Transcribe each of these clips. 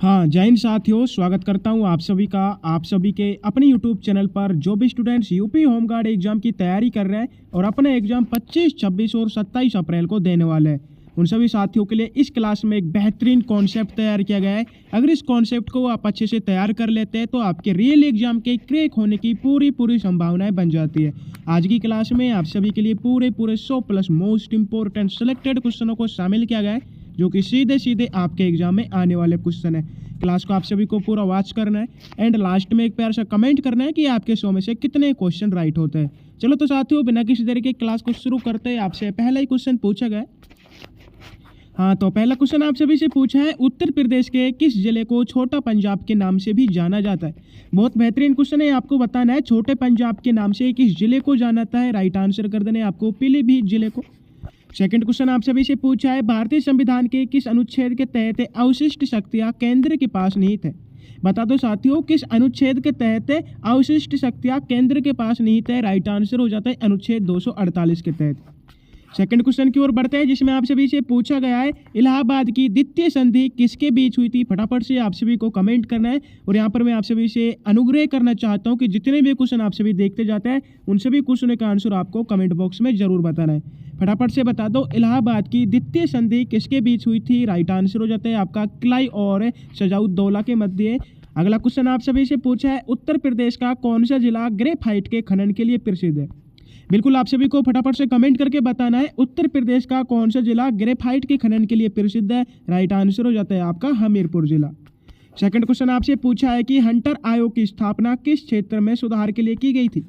हाँ, जय हिंद साथियों, स्वागत करता हूँ आप सभी के अपने यूट्यूब चैनल पर। जो भी स्टूडेंट्स यूपी होमगार्ड एग्जाम की तैयारी कर रहे हैं और अपने एग्जाम 25, 26 और 27 अप्रैल को देने वाले हैं, उन सभी साथियों के लिए इस क्लास में एक बेहतरीन कॉन्सेप्ट तैयार किया गया है। अगर इस कॉन्सेप्ट को आप अच्छे से तैयार कर लेते हैं तो आपके रियल एग्जाम के क्रैक होने की पूरी संभावनाएं बन जाती है। आज की क्लास में आप सभी के लिए पूरे 100+ मोस्ट इंपॉर्टेंट सिलेक्टेड क्वेश्चनों को शामिल किया गया है, जो कि सीधे आपके एग्जाम में आने वाले क्वेश्चन है। क्लास को आप सभी को पूरा वॉच करना है एंड लास्ट में एक प्यारा सा कमेंट करना है कि आपके 100 में से कितने क्वेश्चन राइट होते हैं। चलो तो साथियों, बिना किसी देरी के क्लास को शुरू करते हैं। आपसे पहला ही क्वेश्चन पूछा गया। हाँ, तो पहला क्वेश्चन आप सभी से पूछा है, उत्तर प्रदेश के किस जिले को छोटा पंजाब के नाम से भी जाना जाता है। बहुत बेहतरीन क्वेश्चन है। आपको बताना है छोटे पंजाब के नाम से किस जिले को जाना जाता है। राइट आंसर कर देना है आपको पीलीभीत जिले को। सेकंड क्वेश्चन आप सभी से पूछा है, भारतीय संविधान के किस अनुच्छेद के तहत अवशिष्ट शक्तियां केंद्र के पास निहित है। बता दो साथियों, किस अनुच्छेद के तहत अवशिष्ट शक्तियां केंद्र के पास निहित है। राइट आंसर हो जाता है अनुच्छेद 248 के तहत। सेकंड क्वेश्चन की ओर बढ़ते हैं, जिसमें आप सभी से पूछा गया है, इलाहाबाद की द्वितीय संधि किसके बीच हुई थी। फटाफट से आप सभी को कमेंट करना है। और यहाँ पर मैं आप सभी से अनुग्रह करना चाहता हूँ कि जितने भी क्वेश्चन आप सभी देखते जाते हैं उन सभी क्वेश्चनों का आंसर आपको कमेंट बॉक्स में जरूर बताना है। फटाफट से बता दो, इलाहाबाद की द्वितीय संधि किसके बीच हुई थी। राइट आंसर हो जाता है आपका किलाई और सजाउद्दौला के मध्य। अगला क्वेश्चन आप सभी से पूछा है, उत्तर प्रदेश का कौन सा जिला ग्रेफाइट के खनन के लिए प्रसिद्ध है। बिल्कुल आप सभी को फटाफट से कमेंट करके बताना है, उत्तर प्रदेश का कौन सा जिला ग्रेफाइट के खनन के लिए प्रसिद्ध है। राइट आंसर हो जाता है आपका हमीरपुर जिला। सेकंड क्वेश्चन आपसे पूछा है कि हंटर आयोग की स्थापना किस क्षेत्र में सुधार के लिए की गई थी।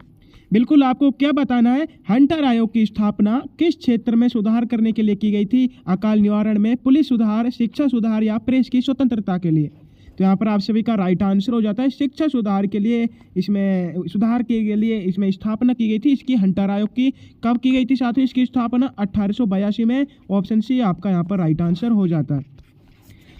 बिल्कुल आपको क्या बताना है, हंटर आयोग की स्थापना किस क्षेत्र में सुधार करने के लिए की गई थी। अकाल निवारण में, पुलिस सुधार, शिक्षा सुधार या प्रेस की स्वतंत्रता के लिए। तो यहाँ पर आप सभी का राइट आंसर हो जाता है शिक्षा सुधार के लिए। इसमें सुधार के लिए इसमें स्थापना की गई थी इसकी हंटर आयोग की। कब की गई थी साथियों इसकी स्थापना? 1882 में। ऑप्शन सी आपका यहाँ पर राइट आंसर हो जाता है।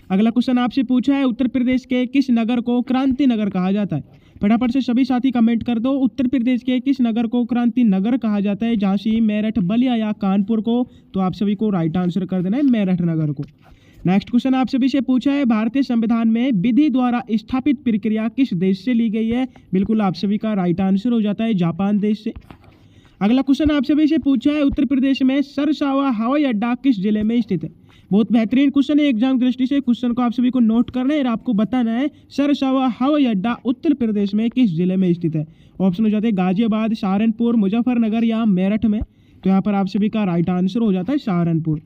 अगला क्वेश्चन आपसे पूछा है, उत्तर प्रदेश के किस नगर को क्रांति नगर कहा जाता है। फटाफट से सभी साथी कमेंट कर दो, उत्तर प्रदेश के किस नगर को क्रांति नगर कहा जाता है। झांसी, मेरठ, बलिया या कानपुर को। तो आप सभी को राइट आंसर कर देना है मेरठ नगर को। नेक्स्ट क्वेश्चन आप सभी से पूछा है, भारतीय संविधान में विधि द्वारा स्थापित प्रक्रिया किस देश से ली गई है। बिल्कुल आप सभी का राइट आंसर हो जाता है जापान देश से। अगला क्वेश्चन आप सभी से पूछा है, उत्तर प्रदेश में सरसावा हवाई अड्डा किस जिले में स्थित है। बहुत बेहतरीन क्वेश्चन है एग्जाम दृष्टि से। क्वेश्चन को आप सभी को नोट करना है और आपको बताना है सरसावा हवाई अड्डा उत्तर प्रदेश में किस जिले में स्थित है। ऑप्शन हो जाते हैं गाजियाबाद, सहारनपुर, मुजफ्फरनगर या मेरठ में। तो यहाँ पर आप सभी का राइट आंसर हो जाता है सहारनपुर।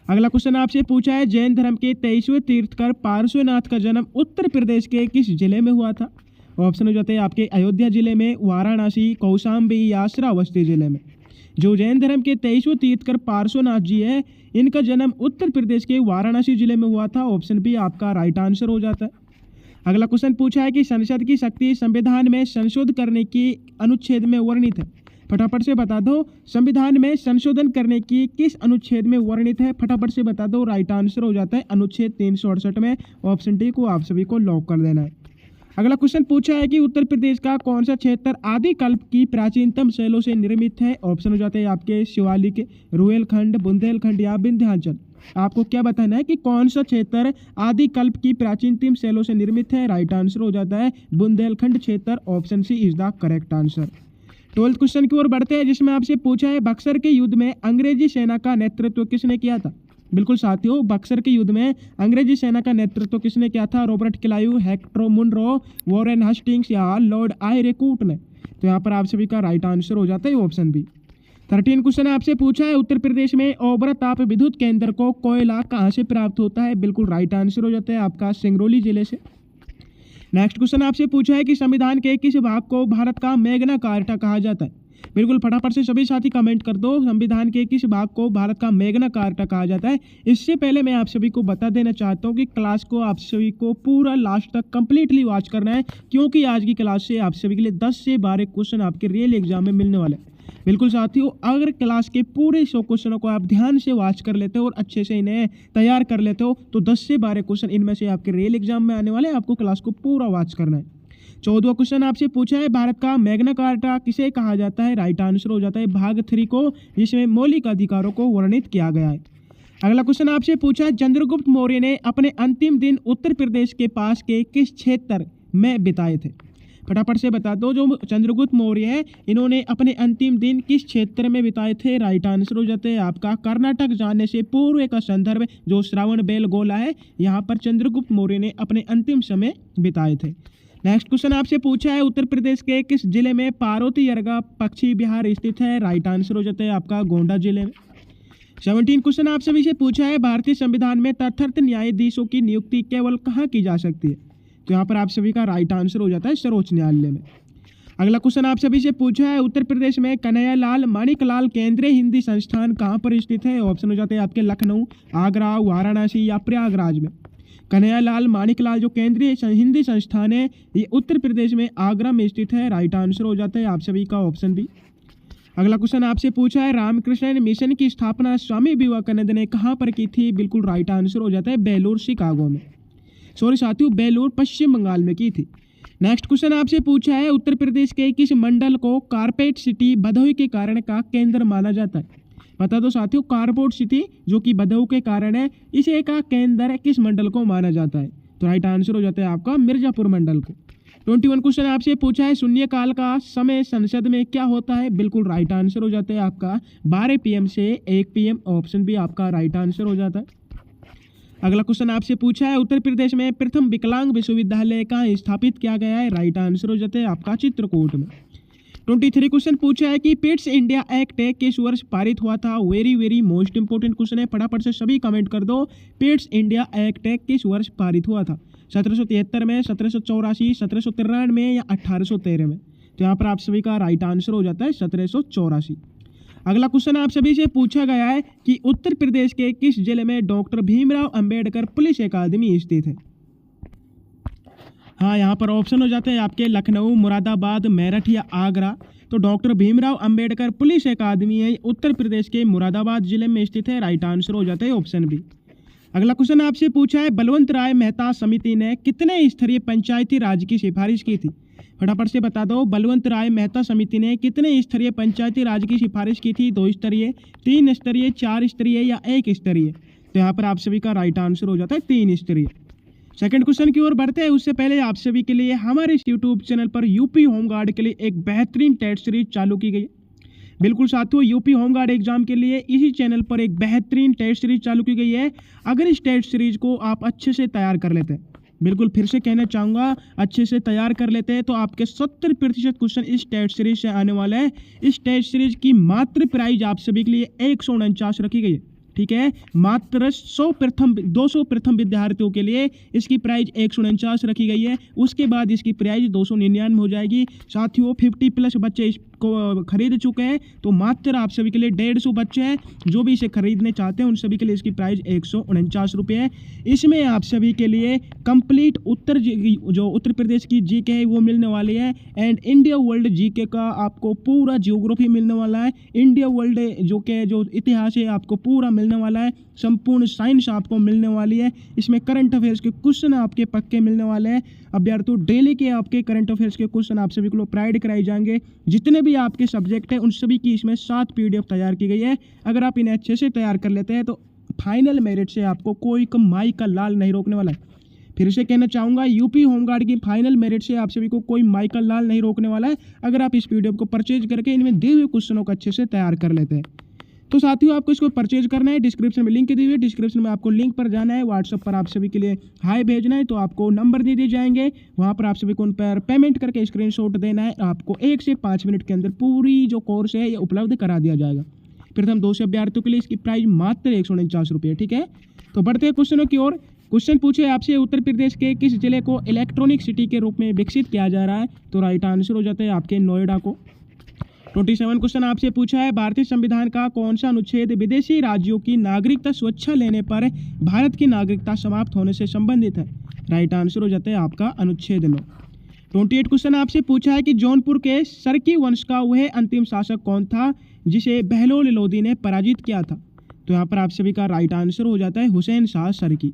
अगला क्वेश्चन आपसे पूछा है, जैन धर्म के 23वें तीर्थकर पार्श्वनाथ का जन्म उत्तर प्रदेश के किस जिले में हुआ था। ऑप्शन हो जाते हैं आपके अयोध्या जिले में, वाराणसी, कौशाम्बी या श्रावस्ती जिले में। जो जैन धर्म के 23वें तीर्थकर पार्श्वनाथ जी है, इनका जन्म उत्तर प्रदेश के वाराणसी जिले में हुआ था। ऑप्शन बी आपका राइट आंसर हो जाता है। अगला क्वेश्चन पूछा है कि संसद की शक्ति संविधान में संशोधन करने की अनुच्छेद में वर्णित है। फटाफट से बता दो, संविधान में संशोधन करने की किस अनुच्छेद में वर्णित है। फटाफट से बता दो, राइट आंसर हो जाता है अनुच्छेद 368 में। ऑप्शन डी को आप सभी को लॉक कर देना है। अगला क्वेश्चन पूछा है कि उत्तर प्रदेश का कौन सा क्षेत्र आदिकल्प की प्राचीनतम शैलों से निर्मित है। ऑप्शन हो जाते हैं आपके शिवालिक, रुहेलखंड, बुंदेलखंड या विंध्याचल। आपको क्या बताना है कि कौन सा क्षेत्र आदिकल्प की प्राचीनतम शैलों से निर्मित है। राइट आंसर हो जाता है बुंदेलखंड क्षेत्र। Option C is the correct answer. 12th question की ओर बढ़ते हैं, जिसमें आपसे पूछा है, बक्सर के युद्ध में अंग्रेजी सेना का नेतृत्व किसने किया था। बिल्कुल साथियों, बक्सर के युद्ध में अंग्रेजी सेना का नेतृत्व किसने किया था। Robert Clive, Hector Munro, Warren Hastings या लॉर्ड आयरकूट ने। तो यहाँ पर आप सभी का राइट आंसर हो जाता है ऑप्शन बी। 13 क्वेश्चन आपसे पूछा है, उत्तर प्रदेश में ओबरा ताप विद्युत केंद्र को कोयला कहाँ से प्राप्त होता है। बिल्कुल राइट आंसर हो जाता है आपका सिंगरौली जिले से। नेक्स्ट क्वेश्चन आपसे पूछा है कि संविधान के किस भाग को भारत का मैग्ना कार्टा कहा जाता है। बिल्कुल फटाफट से सभी साथी कमेंट कर दो, संविधान के किस भाग को भारत का मैग्ना कार्टा कहा जाता है। इससे पहले मैं आप सभी को बता देना चाहता हूं कि क्लास को आप सभी को पूरा लास्ट तक कंप्लीटली वॉच करना है, क्योंकि आज की क्लास से आप सभी के लिए 10 से 12 क्वेश्चन आपके रियल एग्जाम में मिलने वाले हैं। बिल्कुल साथियों, अगर क्लास के पूरे 100 क्वेश्चनों को आप ध्यान से वॉच कर लेते हो और अच्छे से इन्हें तैयार कर लेते हो तो 10 से 12 क्वेश्चन इनमें से आपके रियल एग्जाम में आने वाले हैं। आपको क्लास को पूरा वॉच करना है। 14वां क्वेश्चन आपसे पूछा है, भारत का मैग्ना कार्टा किसे कहा जाता है। राइट आंसर हो जाता है भाग 3 को, जिसमें मौलिक अधिकारों को वर्णित किया गया है। अगला क्वेश्चन आपसे पूछा है, चंद्रगुप्त मौर्य ने अपने अंतिम दिन उत्तर प्रदेश के पास के किस क्षेत्र में बिताए थे? फटाफट से बता दो। जो चंद्रगुप्त मौर्य है, इन्होंने अपने अंतिम दिन किस क्षेत्र में बिताए थे? राइट आंसर हो जाता है आपका कर्नाटक जाने से पूर्व का संदर्भ जो श्रावण बेलगोला है, यहाँ पर चंद्रगुप्त मौर्य ने अपने अंतिम समय बिताए थे। नेक्स्ट क्वेश्चन आपसे पूछा है, उत्तर प्रदेश के किस जिले में पार्वती यरगा पक्षी विहार स्थित है? राइट आंसर हो जाता है आपका गोंडा जिले में। 17 क्वेश्चन आप सभी से पूछा है, भारतीय संविधान में तथार्थ न्यायाधीशों की नियुक्ति केवल कहाँ की जा सकती है? तो यहाँ पर आप सभी का राइट आंसर हो जाता है सर्वोच्च न्यायालय में। अगला क्वेश्चन आप सभी से पूछा है, उत्तर प्रदेश में कन्हैयालाल माणिकलाल केंद्रीय हिंदी संस्थान कहाँ पर स्थित है? ऑप्शन हो जाते हैं आपके लखनऊ, आगरा, वाराणसी या प्रयागराज में। कन्हैयालाल माणिकलाल जो केंद्रीय हिंदी संस्थान है, ये उत्तर प्रदेश में आगरा में स्थित है। राइट आंसर हो जाता है आप सभी का ऑप्शन बी। अगला क्वेश्चन आपसे पूछा है, रामकृष्ण मिशन की स्थापना स्वामी विवेकानंद ने कहाँ पर की थी? बिल्कुल राइट आंसर हो जाता है बेलूर शिकागो में, सॉरी साथियों, बेलूर पश्चिम बंगाल में की थी। नेक्स्ट क्वेश्चन आपसे पूछा है, उत्तर प्रदेश के किस मंडल को कारपेट सिटी भदोही के कारण का केंद्र माना जाता है? बता दो साथियों, कारपेट सिटी जो कि भदोही के कारण है, इसे का केंद्र किस मंडल को माना जाता है? तो राइट आंसर हो जाता है आपका मिर्जापुर मंडल को। 21 क्वेश्चन आपसे पूछा है, शून्यकाल का समय संसद में क्या होता है? बिल्कुल राइट आंसर हो जाता है आपका 12 PM से 1 PM, ऑप्शन भी आपका राइट आंसर हो जाता है। अगला क्वेश्चन आपसे पूछा है, उत्तर प्रदेश में प्रथम विकलांग विश्वविद्यालय कहाँ स्थापित किया गया है? राइट आंसर हो जाता है आपका चित्रकूट में। 23 क्वेश्चन पूछा है कि पेट्स इंडिया एक्ट किस वर्ष पारित हुआ था? Very very most important question है, फटाफट से सभी कमेंट कर दो। पेट्स इंडिया एक्ट किस वर्ष पारित हुआ था? 1773 में, 1784, 1793 में या 1813 में? तो यहाँ पर आप सभी का राइट आंसर हो जाता है 1784। अगला क्वेश्चन आप सभी से पूछा गया है कि उत्तर प्रदेश के किस जिले में डॉक्टर भीमराव अंबेडकर पुलिस अकादमी स्थित है? हाँ, यहाँ पर ऑप्शन हो जाते हैं आपके लखनऊ, मुरादाबाद, मेरठ या आगरा। तो डॉक्टर भीमराव अंबेडकर पुलिस अकादमी है उत्तर प्रदेश के मुरादाबाद जिले में स्थित है। राइट आंसर हो जाता है ऑप्शन बी। अगला क्वेश्चन आपसे पूछा है, बलवंत राय मेहता समिति ने कितने स्तरीय पंचायती राज की सिफारिश की थी? फटाफट से बता दो। बलवंत राय मेहता समिति ने कितने स्तरीय पंचायती राज की सिफारिश की थी? 2 स्तरीय, 3 स्तरीय, 4 स्तरीय या 1 स्तरीय? तो यहाँ पर आप सभी का राइट आंसर हो जाता है 3 स्तरीय। सेकंड क्वेश्चन की ओर बढ़ते हैं, उससे पहले आप सभी के लिए हमारे इस यूट्यूब चैनल पर यूपी होमगार्ड के लिए एक बेहतरीन टेस्ट सीरीज चालू की गई है। बिल्कुल साथियों, यूपी होमगार्ड एग्जाम के लिए इसी चैनल पर एक बेहतरीन टेस्ट सीरीज चालू की गई है। अगर इस टेस्ट सीरीज को आप अच्छे से तैयार कर लेते हैं, बिल्कुल फिर से कहना चाहूँगा, अच्छे से तैयार कर लेते हैं, तो आपके 70% क्वेश्चन इस टेस्ट सीरीज से आने वाले हैं। इस टेस्ट सीरीज की मात्र प्राइज आप सभी के लिए 149 रखी गई है। ठीक है, मात्र 200 प्रथम विद्यार्थियों के लिए इसकी प्राइस 149 रखी गई है। उसके बाद इसकी प्राइस 299 हो जाएगी। साथियों 50+ बच्चे इसको खरीद चुके हैं, तो मात्र आप सभी के लिए 150 बच्चे हैं जो भी इसे खरीदने चाहते हैं, उन सभी के लिए इसकी प्राइस 149 रुपये है। इसमें आप सभी के लिए कंप्लीट जो उत्तर प्रदेश की जीके है वो मिलने वाली है, एंड इंडिया वर्ल्ड जीके का आपको पूरा जियोग्राफी मिलने वाला है। इंडिया वर्ल्ड जो इतिहास है आपको पूरा मिलने वाला है। संपूर्ण साइंस आपको मिलने वाली है। इसमें करंट अफेयर्स के क्वेश्चन आपके पक्के मिलने वाले हैं। अभ्यर्थियों डेली के आपके करंट अफेयर्स के क्वेश्चन आप सभी को प्रोवाइड कराए जाएंगे। जितने भी आपके सब्जेक्ट हैं उन सभी की इसमें 7 PDF तैयार की गई है। अगर आप इन्हें अच्छे से तैयार कर लेते हैं तो फाइनल मेरिट से आपको कोई माई का लाल नहीं रोकने वाला है। फिर से कहना चाहूँगा, यूपी होमगार्ड की फाइनल मेरिट से आप सभी को कोई माई का लाल नहीं रोकने वाला है, अगर आप इस PDF को परचेज करके इनमें दिए हुए क्वेश्चनों को अच्छे से तैयार कर लेते हैं। तो साथियों आपको इसको परचेज करना है, डिस्क्रिप्शन में लिंक दी हुई है, डिस्क्रिप्शन में आपको लिंक पर जाना है। व्हाट्सएप पर आप सभी के लिए हाई भेजना है, तो आपको नंबर दे दिए जाएंगे, वहाँ पर आप सभी को उन पर पेमेंट करके स्क्रीनशॉट देना है। आपको 1 से 5 मिनट के अंदर पूरी जो कोर्स है ये उपलब्ध करा दिया जाएगा। प्रथम 200 अभ्यर्थियों के लिए इसकी प्राइस मात्र 149 रुपये। ठीक है, तो बढ़ते हैं क्वेश्चनों की ओर। क्वेश्चन पूछे आपसे, उत्तर प्रदेश के किस जिले को इलेक्ट्रॉनिक सिटी के रूप में विकसित किया जा रहा है? तो राइट आंसर हो जाता है आपके नोएडा को। 27 क्वेश्चन आपसे पूछा है, भारतीय संविधान का कौन सा अनुच्छेद विदेशी राज्यों की नागरिकता स्वेच्छा लेने पर भारत की नागरिकता समाप्त होने से संबंधित है? राइट आंसर हो जाता है आपका अनुच्छेद 9। 28 क्वेश्चन आपसे पूछा है कि जौनपुर के सरकी वंश का वह अंतिम शासक कौन था जिसे बहलोल लोदी ने पराजित किया था? तो यहाँ पर आप सभी का राइट आंसर हो जाता है हुसैन शाह सरकी।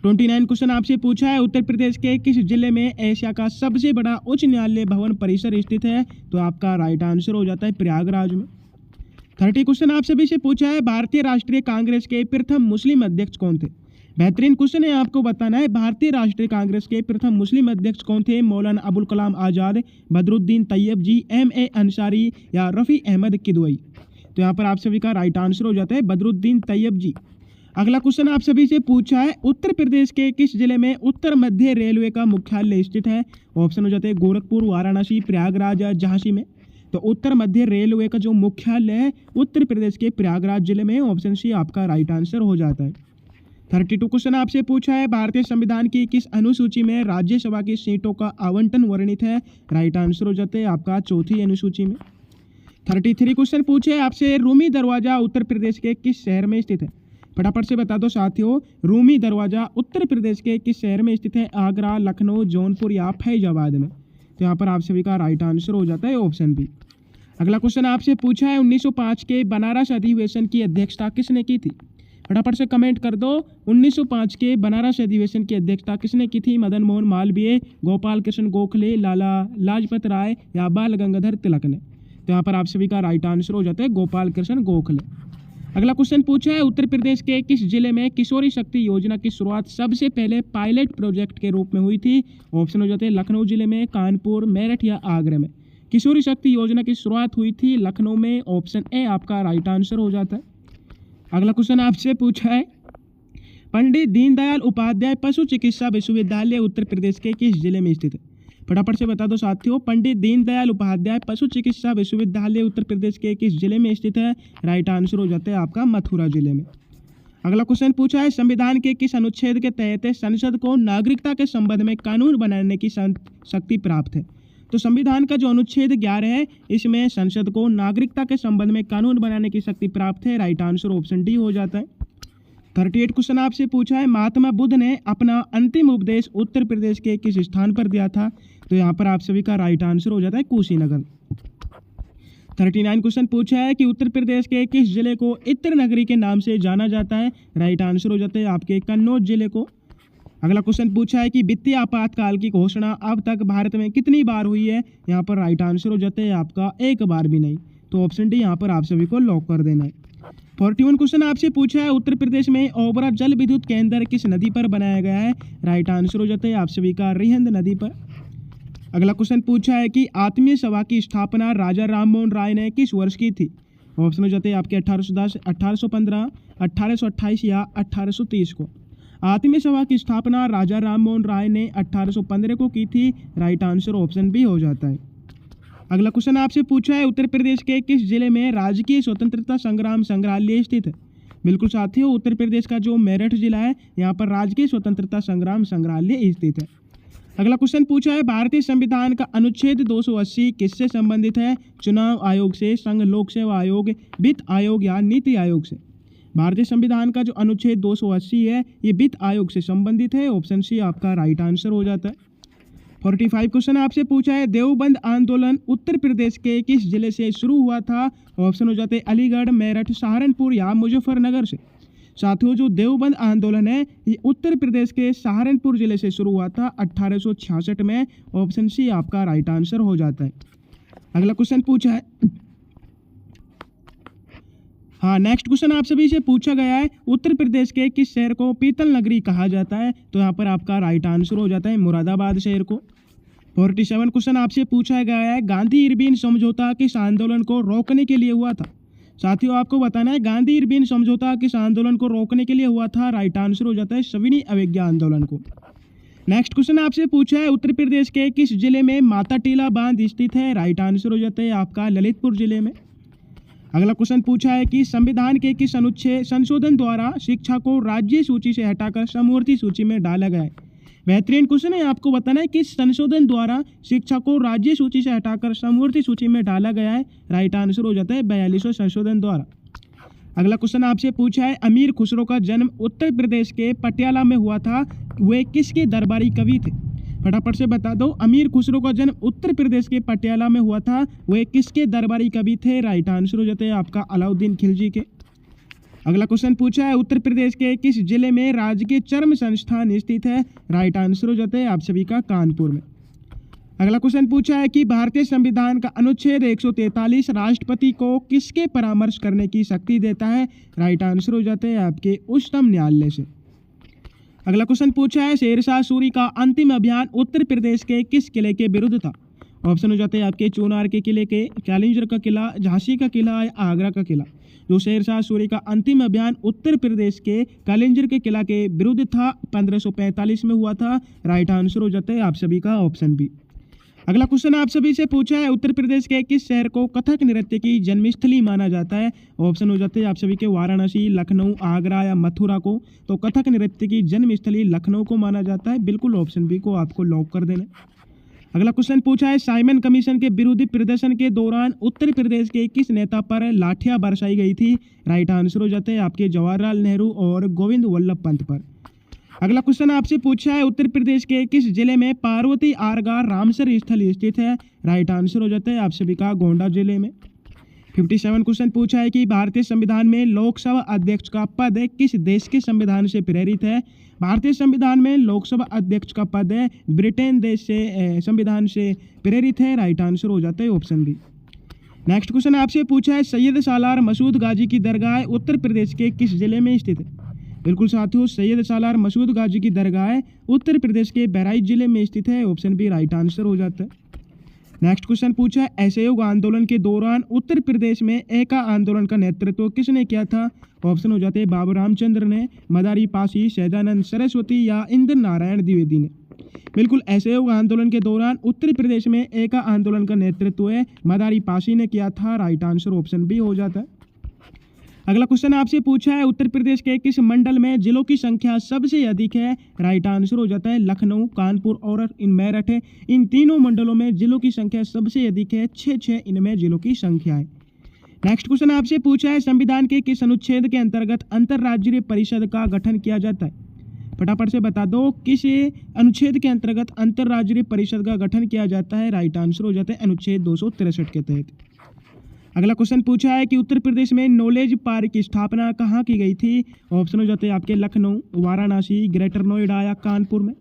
29 क्वेश्चन आपसे पूछा है, उत्तर प्रदेश के किस जिले में एशिया का सबसे बड़ा उच्च न्यायालय भवन परिसर स्थित है? तो आपका राइट आंसर हो जाता है प्रयागराज में। 30 क्वेश्चन आप सभी से पूछा है, भारतीय राष्ट्रीय कांग्रेस के प्रथम मुस्लिम अध्यक्ष कौन थे? बेहतरीन क्वेश्चन है, आपको बताना है भारतीय राष्ट्रीय कांग्रेस के प्रथम मुस्लिम अध्यक्ष कौन थे? मौलाना अबुल कलाम आज़ाद, बदरुद्दीन तैयब जी, M.A. अंसारी या रफ़ी अहमद किदवई? तो यहाँ पर आप सभी का राइट आंसर हो जाता है बदरुद्दीन तैयब जी। अगला क्वेश्चन आप सभी से पूछा है, उत्तर प्रदेश के किस जिले में उत्तर मध्य रेलवे का मुख्यालय स्थित है? ऑप्शन हो जाते हैं गोरखपुर, वाराणसी, प्रयागराज या झांसी में। तो उत्तर मध्य रेलवे का जो मुख्यालय है उत्तर प्रदेश के प्रयागराज जिले में। ऑप्शन सी आपका राइट आंसर हो जाता है। 32 क्वेश्चन आपसे पूछा है, भारतीय संविधान की किस अनुसूची में राज्यसभा की सीटों का आवंटन वर्णित है? राइट आंसर हो जाते हैं आपका चौथी अनुसूची में। 33 क्वेश्चन पूछे है आपसे, रूमी दरवाजा उत्तर प्रदेश के किस शहर में स्थित है? फटाफट से बता दो साथियों, रूमी दरवाजा उत्तर प्रदेश के किस शहर में स्थित है? आगरा, लखनऊ, जौनपुर या फैजाबाद में? तो यहाँ पर आप सभी का राइट आंसर हो जाता है ऑप्शन बी। अगला क्वेश्चन आपसे पूछा है, 1905 के बनारस अधिवेशन की अध्यक्षता किसने की थी? फटाफट से कमेंट कर दो, 1905 के बनारस अधिवेशन की अध्यक्षता किसने की थी? मदन मोहन मालवीय, गोपाल कृष्ण गोखले, लाला लाजपत राय या बाल गंगाधर तिलक ने? तो यहाँ पर आप सभी का राइट आंसर हो जाता है गोपाल कृष्ण गोखले। अगला क्वेश्चन पूछा है, उत्तर प्रदेश के किस जिले में किशोरी शक्ति योजना की शुरुआत सबसे पहले पायलट प्रोजेक्ट के रूप में हुई थी? ऑप्शन हो जाते हैं लखनऊ जिले में, कानपुर, मेरठ या आगरा में? किशोरी शक्ति योजना की शुरुआत हुई थी लखनऊ में। ऑप्शन ए आपका राइट आंसर हो जाता है। अगला क्वेश्चन आपसे पूछा है, पंडित दीनदयाल उपाध्याय पशु चिकित्सा विश्वविद्यालय उत्तर प्रदेश के किस जिले में स्थित है? फटाफट से बता दो साथियों, पंडित दीनदयाल उपाध्याय पशु चिकित्सा विश्वविद्यालय उत्तर प्रदेश के किस जिले में स्थित है? राइट आंसर हो जाता है आपका मथुरा जिले में। अगला क्वेश्चन पूछा है, संविधान के किस अनुच्छेद के तहत संसद को नागरिकता के संबंध में कानून बनाने की शक्ति प्राप्त है? तो संविधान का जो अनुच्छेद 11 है इसमें संसद को नागरिकता के संबंध में कानून बनाने की शक्ति प्राप्त है। राइट आंसर ऑप्शन डी हो जाता है। 38 क्वेश्चन आपसे पूछा है, महात्मा बुद्ध ने अपना अंतिम उपदेश उत्तर प्रदेश के किस स्थान पर दिया था? तो यहाँ पर आप सभी का राइट आंसर हो जाता है कुशीनगर। 39 क्वेश्चन पूछा है कि उत्तर प्रदेश के किस जिले को इत्र नगरी के नाम से जाना जाता है? राइट आंसर हो जाता है आपके कन्नौज जिले को। अगला क्वेश्चन पूछा है कि वित्तीय आपातकाल की घोषणा अब तक भारत में कितनी बार हुई है? यहाँ पर राइट आंसर हो जाता है आपका एक बार भी नहीं। तो ऑप्शन डी यहाँ पर आप सभी को लॉक कर देना है। 41 क्वेश्चन आपसे पूछा है, उत्तर प्रदेश में ओबरा जल विद्युत केंद्र किस नदी पर बनाया गया है? राइट आंसर हो जाता है आप सभी का रिहंद नदी पर। अगला क्वेश्चन पूछा है कि आत्मीय सभा की स्थापना राजा राममोहन राय ने किस वर्ष की थी? ऑप्शन हो जाते हैं आपके 1810, 1815, 1828 या 1830 को। आत्मीय सभा की स्थापना राजा राममोहन राय ने 1815 को की थी। राइट आंसर ऑप्शन बी हो जाता है। अगला क्वेश्चन आपसे पूछा है, उत्तर प्रदेश के किस जिले में राजकीय स्वतंत्रता संग्राम संग्रहालय स्थित है? बिल्कुल साथियों, उत्तर प्रदेश का जो मेरठ जिला है यहाँ पर राजकीय स्वतंत्रता संग्राम संग्रहालय स्थित है। अगला क्वेश्चन पूछा है, भारतीय संविधान का अनुच्छेद 280 किससे संबंधित है? चुनाव आयोग से, संघ लोक सेवा आयोग, वित्त आयोग या नीति आयोग से? भारतीय संविधान का जो अनुच्छेद 280 है ये वित्त आयोग से संबंधित है। ऑप्शन सी आपका राइट आंसर हो जाता है। 45 क्वेश्चन आपसे पूछा है, देवबंद आंदोलन उत्तर प्रदेश के किस जिले से शुरू हुआ था? ऑप्शन हो जाते हैं अलीगढ़, मेरठ, सहारनपुर या मुजफ्फरनगर से? साथियों, जो देवबंद आंदोलन है ये उत्तर प्रदेश के सहारनपुर जिले से शुरू हुआ था 1866 में। ऑप्शन सी आपका राइट आंसर हो जाता है। अगला क्वेश्चन पूछा है, हाँ नेक्स्ट क्वेश्चन आप सभी से पूछा गया है, उत्तर प्रदेश के किस शहर को पीतल नगरी कहा जाता है? तो यहाँ पर आपका राइट आंसर हो जाता है मुरादाबाद शहर को। 47 क्वेश्चन आपसे पूछा गया है, गांधी इरविन समझौता किस आंदोलन को रोकने के लिए हुआ था? साथियों, आपको बताना है गांधी इरविन समझौता किस आंदोलन को रोकने के लिए हुआ था? राइट आंसर हो जाता है सविनय अवज्ञा आंदोलन को। नेक्स्ट क्वेश्चन आपसे पूछा है, उत्तर प्रदेश के किस जिले में माता टीला बांध स्थित है? राइट आंसर हो जाता है आपका ललितपुर जिले में। अगला क्वेश्चन पूछा है कि संविधान के किस अनुच्छेद संशोधन द्वारा शिक्षा को राज्य सूची से हटाकर समवर्ती सूची में डाला गया है? बेहतरीन क्वेश्चन है, आपको बताना है किस संशोधन द्वारा शिक्षा को राज्य सूची से हटाकर समवर्ती सूची में डाला गया है? राइट आंसर हो जाता है 42वें संशोधन द्वारा। अगला क्वेश्चन आपसे पूछा है, अमीर खुसरो का जन्म उत्तर प्रदेश के पटियाला में हुआ था, वे किसके दरबारी कवि थे? फटाफट से बता दो, अमीर खुसरो का जन्म उत्तर प्रदेश के पटियाला में हुआ था, वे किसके दरबारी कवि थे? राइट आंसर हो जाता है आपका अलाउद्दीन खिलजी के। अगला क्वेश्चन पूछा है, उत्तर प्रदेश के किस जिले में राजकीय चर्म संस्थान स्थित है? राइट आंसर हो जाता है आप सभी का कानपुर में। अगला क्वेश्चन पूछा है कि भारतीय संविधान का अनुच्छेद 143 राष्ट्रपति को किसके परामर्श करने की शक्ति देता है? राइट आंसर हो जाता है आपके उच्चतम न्यायालय से। अगला क्वेश्चन पूछा है शेरशाह सूरी का अंतिम अभियान उत्तर प्रदेश के किस किले के विरुद्ध था? ऑप्शन हो जाते हैं आपके चूनार के किले के, कैलिंजर का किला, झांसी का किला या आगरा का किला। जो शेरशाह सूरी का अंतिम अभियान उत्तर प्रदेश के कैलिंजर के किला के विरुद्ध था, 1545 में हुआ था। राइट आंसर हो जाता है आप सभी का ऑप्शन बी। अगला क्वेश्चन आप सभी से पूछा है उत्तर प्रदेश के किस शहर को कथक नृत्य की जन्मस्थली माना जाता है? ऑप्शन हो जाते हैं आप सभी के वाराणसी, लखनऊ, आगरा या मथुरा को। तो कथक नृत्य की जन्मस्थली लखनऊ को माना जाता है। बिल्कुल ऑप्शन बी को आपको लॉक कर देना। अगला क्वेश्चन पूछा है साइमन कमीशन के विरोधी प्रदर्शन के दौरान उत्तर प्रदेश के किस नेता पर लाठियां बरसाई गई थी? राइट आंसर हो जाते हैं आपके जवाहरलाल नेहरू और गोविंद वल्लभ पंत पर। अगला क्वेश्चन आपसे पूछा है उत्तर प्रदेश के किस जिले में पार्वती आरगा रामसर स्थल स्थित है? राइट आंसर हो जाता है आप सभी का गोंडा जिले में। 57 क्वेश्चन पूछा है कि भारतीय संविधान में लोकसभा अध्यक्ष का पद किस देश के संविधान से प्रेरित है? भारतीय संविधान में लोकसभा अध्यक्ष का पद ब्रिटेन देश से संविधान से प्रेरित है। राइट आंसर हो जाता है ऑप्शन बी। नेक्स्ट क्वेश्चन आपसे पूछा है सैयद सालार मसूद गाजी की दरगाह उत्तर प्रदेश के किस जिले में स्थित है? बिल्कुल साथियों, सैयद सालार मसूद गाजी की दरगाह उत्तर प्रदेश के बहराइच जिले में स्थित है। ऑप्शन बी राइट आंसर हो जाता है। नेक्स्ट क्वेश्चन पूछा है असहयोग आंदोलन के दौरान उत्तर प्रदेश में एका आंदोलन का नेतृत्व किसने किया था? ऑप्शन हो जाते हैं बाबू रामचंद्र ने, मदारी पासी, सहजानंद सरस्वती या इंद्र नारायण द्विवेदी ने। बिल्कुल असहयोग आंदोलन के दौरान उत्तर प्रदेश में एका आंदोलन का नेतृत्व मदारी पासी ने किया था। राइट आंसर ऑप्शन बी हो जाता है। अगला क्वेश्चन आपसे पूछा है उत्तर प्रदेश के किस मंडल में जिलों की संख्या सबसे अधिक है? राइट आंसर हो जाता है लखनऊ, कानपुर और मेरठ है। इन तीनों मंडलों में जिलों की संख्या सबसे अधिक है, 6 इनमें जिलों की संख्या है। नेक्स्ट क्वेश्चन आपसे पूछा है संविधान के किस अनुच्छेद के अंतर्गत अंतर्राज्यीय परिषद का गठन किया जाता है? फटाफट से बता दो किस अनुच्छेद के अंतर्गत अंतर्राज्यीय परिषद का गठन किया जाता है? राइट आंसर हो जाता है अनुच्छेद 263 के तहत। अगला क्वेश्चन पूछा है कि उत्तर प्रदेश में नॉलेज पार्क की स्थापना कहाँ की गई थी? ऑप्शन हो जाते हैं आपके लखनऊ, वाराणसी, ग्रेटर नोएडा या कानपुर में।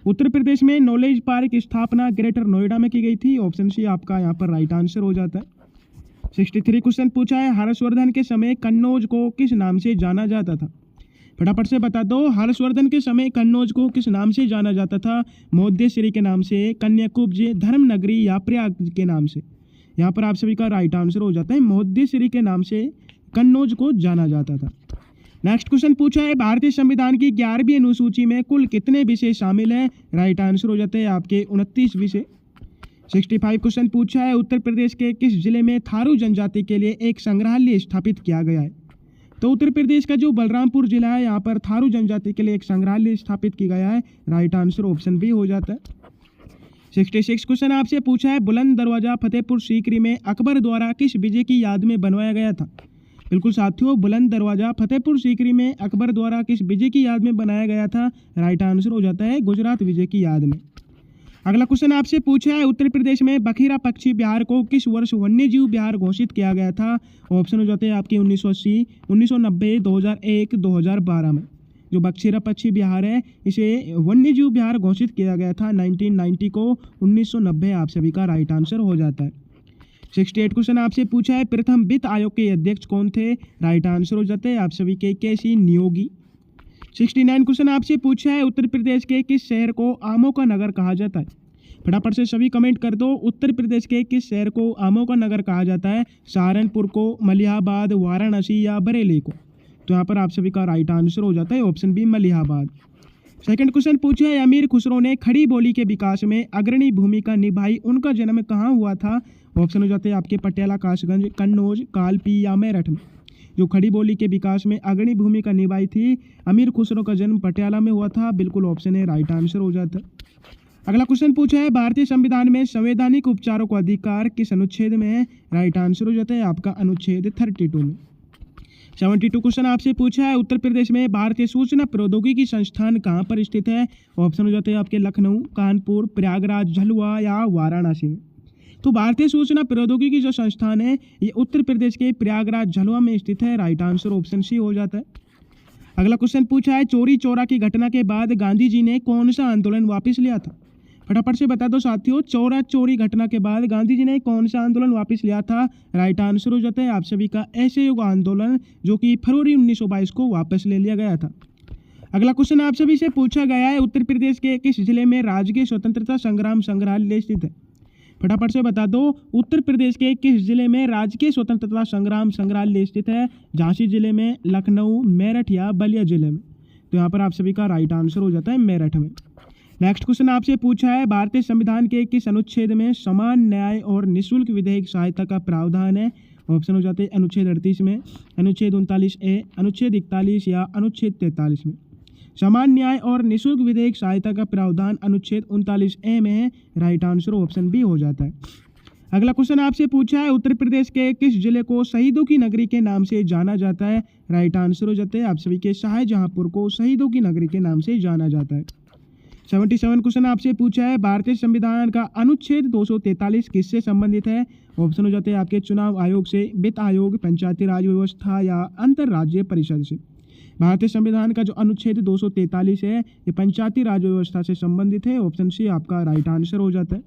उत्तर प्रदेश में नॉलेज पार्क की स्थापना ग्रेटर नोएडा में की गई थी। ऑप्शन सी आपका यहाँ पर राइट आंसर हो जाता है। 63 क्वेश्चन पूछा है हर्षवर्धन के समय कन्नौज को किस नाम से जाना जाता था? फटाफट से बता दो हर्षवर्धन के समय कन्नौज को किस नाम से जाना जाता था? मोद्यश्री के नाम से, कन्याकुब्ज, धर्मनगरी या प्रयाग के नाम से। यहाँ पर आप सभी का राइट आंसर हो जाता है मोद्यश्री के नाम से कन्नौज को जाना जाता था। नेक्स्ट क्वेश्चन पूछा है भारतीय संविधान की 11वीं अनुसूची में कुल कितने विषय शामिल हैं? राइट आंसर हो जाते हैं आपके 29 विषय। 65 क्वेश्चन पूछा है उत्तर प्रदेश के किस जिले में थारू जनजाति के लिए एक संग्रहालय स्थापित किया गया है? तो उत्तर प्रदेश का जो बलरामपुर जिला है यहाँ पर थारू जनजाति के लिए एक संग्रहालय स्थापित किया गया है। राइट आंसर ऑप्शन बी हो जाता है। 66 क्वेश्चन आपसे पूछा है बुलंद दरवाजा फतेहपुर सीकरी में अकबर द्वारा किस विजय की याद में बनवाया गया था? बिल्कुल साथियों, बुलंद दरवाजा फतेहपुर सीकरी में अकबर द्वारा किस विजय की याद में बनाया गया था? राइट आंसर हो जाता है गुजरात विजय की याद में। अगला क्वेश्चन आपसे पूछा है उत्तर प्रदेश में बखीरा पक्षी बिहार को किस वर्ष वन्यजीव बिहार घोषित किया गया था? ऑप्शन हो जाते हैं आपके 1980, 1990, 2001, 2012 में। जो बखीरा पक्षी बिहार है इसे वन्यजीव बिहार घोषित किया गया था 1990 को, 1990 आप सभी का राइट आंसर हो जाता है। 68 क्वेश्चन आपसे पूछा है प्रथम वित्त आयोग के अध्यक्ष कौन थे? राइट आंसर हो जाते हैं आप सभी के केसी नियोगी। 69 क्वेश्चन आपसे पूछा है उत्तर प्रदेश के किस शहर को आमों का नगर कहा जाता है? फटाफट से सभी कमेंट कर दो उत्तर प्रदेश के किस शहर को आमों का नगर कहा जाता है? सहारनपुर को, मलिहाबाद, वाराणसी या बरेली को। तो यहाँ पर आप सभी का राइट आंसर हो जाता है option B Malihabad. Second question पूछा है अमीर खुसरो ने खड़ी बोली के विकास में अग्रणी भूमिका निभाई, उनका जन्म कहाँ हुआ था? ऑप्शन हो जाते हैं आपके पटियाला, कासगंज, कन्नौज, कालपी या मेरठ में। जो खड़ी बोली के विकास में अग्रणी भूमिका निभाई थी अमीर खुसरो का जन्म पटियाला में हुआ था। बिल्कुल ऑप्शन है राइट आंसर हो जाता है। अगला क्वेश्चन पूछा है भारतीय संविधान में संवैधानिक उपचारों का अधिकार किस अनुच्छेद में है? राइट आंसर हो जाता है आपका अनुच्छेद 32 में। 72 क्वेश्चन आपसे पूछा है उत्तर प्रदेश में भारतीय सूचना प्रौद्योगिकी संस्थान कहाँ पर स्थित है? ऑप्शन हो जाते हैं आपके लखनऊ, कानपुर, प्रयागराज, झलुआ या वाराणसी में। तो भारतीय सूचना प्रौद्योगिकी जो संस्थान है ये उत्तर प्रदेश के प्रयागराज, झलुआ में स्थित है। राइट आंसर ऑप्शन सी हो जाता है। अगला क्वेश्चन पूछा है चोरी चौरा की घटना के बाद गांधी जी ने कौन सा आंदोलन वापस लिया था? फटाफट से बता दो साथियों, चौरा चोरी घटना के बाद गांधी जी ने कौन सा आंदोलन वापस लिया था? राइट आंसर हो जाता है आप सभी का असहयोग आंदोलन, जो कि फरवरी 1922 को वापस ले लिया गया था। अगला क्वेश्चन आप सभी से पूछा गया है, उत्तर प्रदेश के किस जिले में राजकीय स्वतंत्रता संग्राम संग्रहालय स्थित है? फटाफट से बता दो, उत्तर प्रदेश के किस जिले में राजकीय स्वतंत्रता संग्राम संग्रहालय स्थित है? झांसी जिले में, लखनऊ, मेरठ या बलिया जिले में? तो यहाँ पर आप सभी का राइट आंसर हो जाता है मेरठ में। नेक्स्ट क्वेश्चन आपसे पूछा है, भारतीय संविधान के किस अनुच्छेद में समान न्याय और निःशुल्क विधिक सहायता का प्रावधान है? ऑप्शन हो जाते हैं अनुच्छेद 38 में, अनुच्छेद 39A, अनुच्छेद 41 या अनुच्छेद 43 में? समान न्याय और निःशुल्क विधिक सहायता का प्रावधान अनुच्छेद 39A में है। राइट आंसर ऑप्शन बी हो जाता है। अगला क्वेश्चन आपसे पूछा है, उत्तर प्रदेश के किस जिले को शहीदों की नगरी के नाम से जाना जाता है? राइट आंसर हो जाते हैं आप सभी के शाहजहांपुर को शहीदों की नगरी के नाम से जाना जाता है। 77 क्वेश्चन आपसे पूछा है, भारतीय संविधान का अनुच्छेद 243 किससे संबंधित है? ऑप्शन हो जाते हैं आपके चुनाव आयोग से, वित्त आयोग, पंचायती राज व्यवस्था या अंतर्राज्यीय परिषद से? भारतीय संविधान का जो अनुच्छेद 243 है ये पंचायती राज व्यवस्था से संबंधित है। ऑप्शन सी आपका राइट आंसर हो जाता है।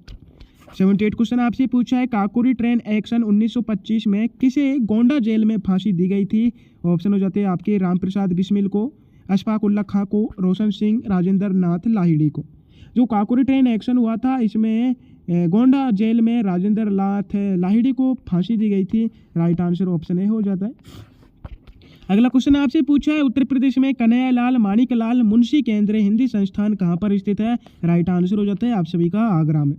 78 क्वेश्चन आपसे पूछा है, काकोरी ट्रेन एक्शन 1925 में किसे गोंडा जेल में फांसी दी गई थी? ऑप्शन हो जाते हैं आपके रामप्रसाद बिस्मिल को, अशफाक उल्ला खां को, रोशन सिंह, राजेंद्र नाथ लाहिड़ी को। जो काकोरी ट्रेन एक्शन हुआ था इसमें गोंडा जेल में राजेंद्र नाथ लाहिड़ी को फांसी दी गई थी। राइट आंसर ऑप्शन ए हो जाता है। अगला क्वेश्चन आपसे पूछा है, उत्तर प्रदेश में कन्हैयालाल माणिकलाल मुंशी केंद्रीय हिंदी संस्थान कहाँ पर स्थित है? राइट आंसर हो जाता है आप सभी का आगरा में।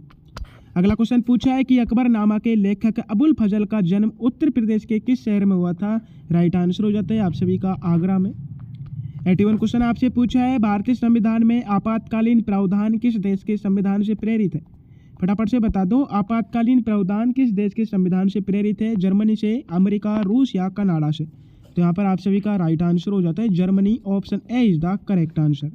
अगला क्वेश्चन पूछा है कि अकबरनामा के लेखक अबुल फजल का जन्म उत्तर प्रदेश के किस शहर में हुआ था? राइट आंसर हो जाता है आप सभी का आगरा में। 81 क्वेश्चन आपसे पूछा है, भारतीय संविधान में आपातकालीन प्रावधान किस देश के संविधान से प्रेरित है? फटाफट से बता दो, आपातकालीन प्रावधान किस देश के संविधान से प्रेरित है? जर्मनी से, अमेरिका, रूस या कनाडा से? तो यहाँ पर आप सभी का राइट आंसर हो जाता है Germany. Option A is the correct answer.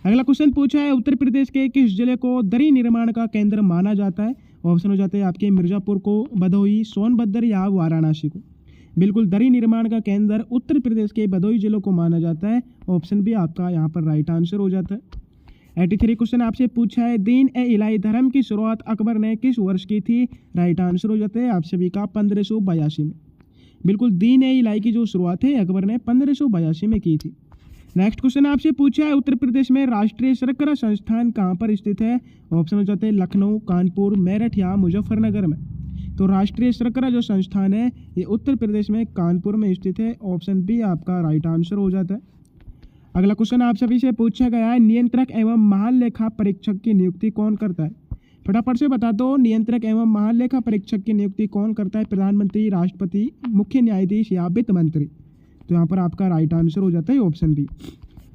अगला क्वेश्चन पूछा है, उत्तर प्रदेश के किस जिले को दरी निर्माण का केंद्र माना जाता है? ऑप्शन हो जाते हैं आपके मिर्जापुर को, भदोही, सोनभद्र या वाराणसी को? बिल्कुल, दरी निर्माण का केंद्र उत्तर प्रदेश के भदोही जिलों को माना जाता है। ऑप्शन बी आपका यहाँ पर राइट आंसर हो जाता है। 83 क्वेश्चन आपसे पूछा है, दीन ए इलाही धर्म की शुरुआत अकबर ने किस वर्ष की थी? राइट आंसर हो जाता है आप सभी का 1582 में। बिल्कुल, दीन ए इलाही की जो शुरुआत है अकबर ने 1582 में की थी। नेक्स्ट क्वेश्चन आपसे पूछा है, उत्तर प्रदेश में राष्ट्रीय शर्करा संस्थान कहाँ पर स्थित है? ऑप्शन हो जाते हैं लखनऊ, कानपुर, मेरठ या मुजफ्फरनगर में? तो राष्ट्रीय शर्करा जो संस्थान है ये उत्तर प्रदेश में कानपुर में स्थित है। ऑप्शन बी आपका राइट आंसर हो जाता है। अगला क्वेश्चन आप सभी से पूछा गया है, नियंत्रक एवं महालेखा परीक्षक की नियुक्ति कौन करता है? फटाफट से बता दो, नियंत्रक एवं महालेखा परीक्षक की नियुक्ति कौन करता है? प्रधानमंत्री, राष्ट्रपति, मुख्य न्यायाधीश या वित्त मंत्री? तो यहाँ पर आपका राइट आंसर हो जाता है ऑप्शन बी।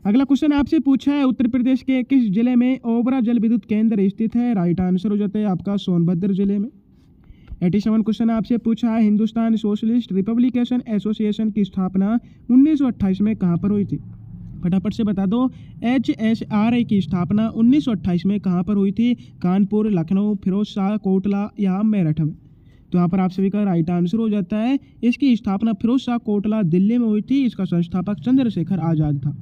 अगला क्वेश्चन आपसे पूछा है, उत्तर प्रदेश के किस जिले में ओबरा जल विद्युत केंद्र स्थित है? राइट आंसर हो जाता है आपका सोनभद्र जिले में। 87 क्वेश्चन आपसे पूछा है, हिंदुस्तान सोशलिस्ट रिपब्लिकेशन एसोसिएशन की स्थापना 1928 में कहाँ पर हुई थी? फटाफट से बता दो, HSRA की स्थापना 1928 में कहाँ पर हुई थी? कानपुर, लखनऊ, फिरोजशाह कोटला या मेरठ में? तो यहाँ पर आप सभी का राइट आंसर हो जाता है, इसकी स्थापना फिरोजशाह कोटला दिल्ली में हुई थी। इसका संस्थापक चंद्रशेखर आजाद था।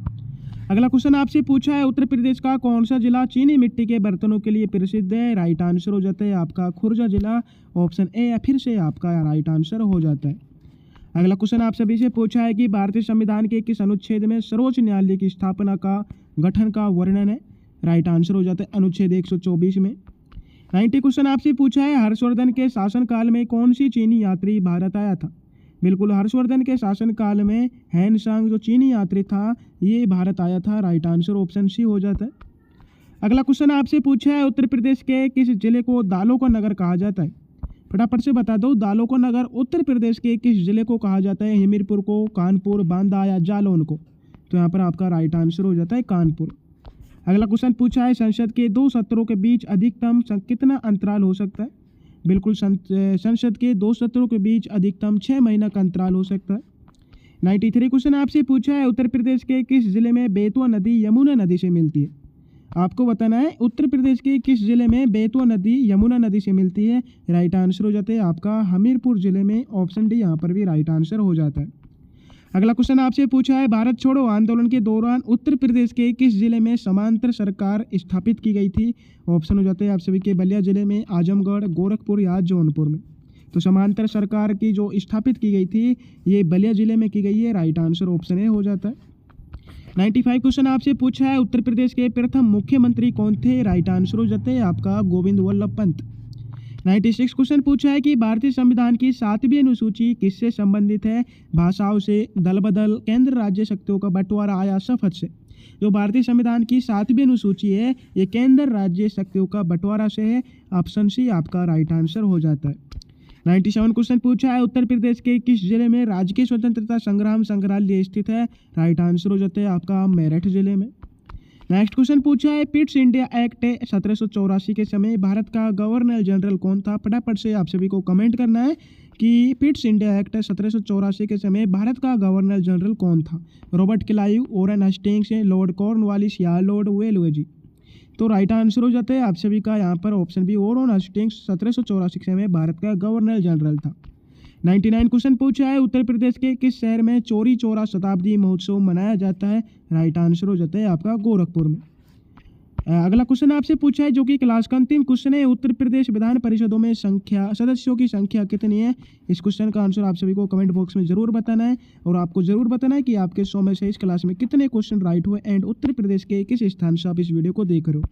अगला क्वेश्चन आपसे पूछा है, उत्तर प्रदेश का कौन सा जिला चीनी मिट्टी के बर्तनों के लिए प्रसिद्ध है? राइट आंसर हो जाता है आपका खुर्जा जिला। ऑप्शन ए फिर से आपका राइट आंसर हो जाता है। अगला क्वेश्चन आप सभी से पूछा है कि भारतीय संविधान के किस अनुच्छेद में सर्वोच्च न्यायालय की स्थापना का गठन का वर्णन है? राइट आंसर हो जाता है अनुच्छेद 124 में। 90 क्वेश्चन आपसे पूछा है, हर्षवर्धन के शासनकाल में कौन सी चीनी यात्री भारत आया था? बिल्कुल, हर्षवर्धन के शासनकाल में हैनसांग जो चीनी यात्री था ये भारत आया था। राइट आंसर ऑप्शन सी हो जाता है। अगला क्वेश्चन आपसे पूछा है, उत्तर प्रदेश के किस जिले को दालों का नगर कहा जाता है? फटाफट से बता दो, दालों का नगर उत्तर प्रदेश के किस जिले को कहा जाता है? हमीरपुर को, कानपुर, बांदा या जालौन को? तो यहाँ पर आपका राइट आंसर हो जाता है कानपुर। अगला क्वेश्चन पूछा है, संसद के 2 सत्रों के बीच अधिकतम कितना अंतराल हो सकता है? बिल्कुल, संसद के 2 सत्रों के बीच अधिकतम 6 महीना का अंतराल हो सकता है। 93 क्वेश्चन आपसे पूछा है, उत्तर प्रदेश के किस जिले में बेतवा नदी यमुना नदी से मिलती है? आपको बताना है उत्तर प्रदेश के किस जिले में बेतवा नदी यमुना नदी से मिलती है। राइट आंसर हो जाता है आपका हमीरपुर जिले में। ऑप्शन डी यहाँ पर भी राइट आंसर हो जाता है। अगला क्वेश्चन आपसे पूछा है, भारत छोड़ो आंदोलन के दौरान उत्तर प्रदेश के किस जिले में समांतर सरकार स्थापित की गई थी? ऑप्शन हो जाते हैं आप सभी के बलिया जिले में, आजमगढ़, गोरखपुर या जौनपुर में। तो समांतर सरकार की जो स्थापित की गई थी ये बलिया जिले में की गई है। राइट आंसर ऑप्शन ए हो जाता है। 95 क्वेश्चन आपसे पूछा है, उत्तर प्रदेश के प्रथम मुख्यमंत्री कौन थे? राइट आंसर हो जाते हैं आपका गोविंद वल्लभ पंत। 96 क्वेश्चन पूछा है कि भारतीय संविधान की 7वीं अनुसूची किससे संबंधित है? भाषाओं से, दल बदल, केंद्र राज्य शक्तियों का बंटवारा या शपथ से? जो भारतीय संविधान की 7वीं अनुसूची है ये केंद्र राज्य शक्तियों का बंटवारा से है। ऑप्शन सी आपका राइट आंसर हो जाता है। 97 क्वेश्चन पूछा है, उत्तर प्रदेश के किस जिले में राजकीय स्वतंत्रता संग्राम संग्रहालय स्थित है? राइट आंसर हो जाता है आपका मेरठ जिले में। नेक्स्ट क्वेश्चन पूछा है, पिट्स इंडिया एक्ट 1784 के समय भारत का गवर्नर जनरल कौन था? फटाफट से आप सभी को कमेंट करना है कि पिट्स इंडिया एक्ट 1784 के समय भारत का गवर्नर जनरल कौन था? Robert Clive, Warren Hastings, Lord Cornwallis या लॉर्ड वेलवेजी? तो राइट आंसर हो जाता है आप सभी का यहाँ पर ऑप्शन बी, वॉरेन हेस्टिंग्स 1784 के समय भारत का गवर्नर जनरल था। 99 क्वेश्चन पूछा है, उत्तर प्रदेश के किस शहर में चौरी चौरा शताब्दी महोत्सव मनाया जाता है? राइट आंसर हो जाता है आपका गोरखपुर में। अगला क्वेश्चन आपसे पूछा है जो कि क्लास का अंतिम क्वेश्चन है, उत्तर प्रदेश विधान परिषदों में सदस्यों की संख्या कितनी है? इस क्वेश्चन का आंसर आप सभी को कमेंट बॉक्स में जरूर बताना है और आपको जरूर बताना है कि आपके 100 में से इस क्लास में कितने क्वेश्चन राइट हुए एंड उत्तर प्रदेश के किस स्थान से आप इस वीडियो को देख रहे हो।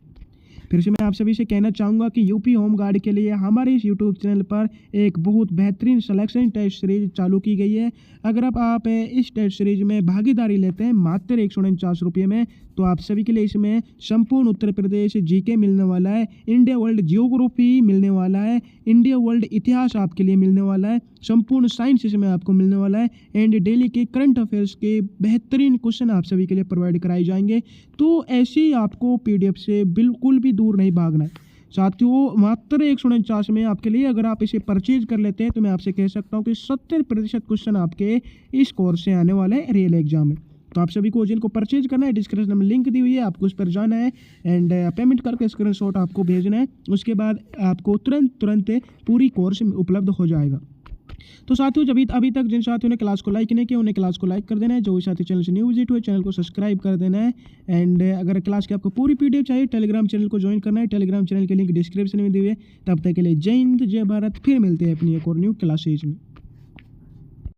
फिर से मैं आप सभी से कहना चाहूँगा कि यूपी होम गार्ड के लिए हमारे इस यूट्यूब चैनल पर एक बहुत बेहतरीन सिलेक्शन टेस्ट सीरीज चालू की गई है। अगर आप इस टेस्ट सीरीज में भागीदारी लेते हैं मात्र 149 रुपये में, तो आप सभी के लिए इसमें संपूर्ण उत्तर प्रदेश जीके मिलने वाला है, इंडिया वर्ल्ड जियोग्राफी मिलने वाला है, इंडिया वर्ल्ड इतिहास आपके लिए मिलने वाला है, संपूर्ण साइंस इसमें आपको मिलने वाला है एंड डेली के करंट अफेयर्स के बेहतरीन क्वेश्चन आप सभी के लिए प्रोवाइड कराए जाएंगे। तो ऐसे ही आपको पीडीएफ से बिल्कुल भी दूर नहीं भागना है साथियों। मात्र 149 में आपके लिए अगर आप इसे परचेज कर लेते हैं तो मैं आपसे कह सकता हूँ कि 70% क्वेश्चन आपके इस कोर्स से आने वाले हैं रियल एग्जाम में। तो आप सभी को जिनको परचेज करना है डिस्क्रिप्शन में लिंक दी हुई है, आपको उस पर जाना है एंड पेमेंट करके स्क्रीनशॉट आपको भेजना है। उसके बाद आपको तुरंत पूरी कोर्स उपलब्ध हो जाएगा। तो साथियों जब अभी तक जिन साथियों ने क्लास को लाइक नहीं किया उन्हें क्लास को लाइक कर देना है, जो साथी चैनल से न्यू विजिट हुए चैनल को सब्सक्राइब कर देना है एंड अगर क्लास की आपको पूरी पीडीएफ चाहिए टेलीग्राम चैनल को ज्वाइन करना है। टेलीग्राम चैनल के लिंक डिस्क्रिप्शन में दी हुई है। तब तक के लिए जय हिंद जय भारत, फिर मिलते हैं अपनी एक और न्यू क्लासेज में।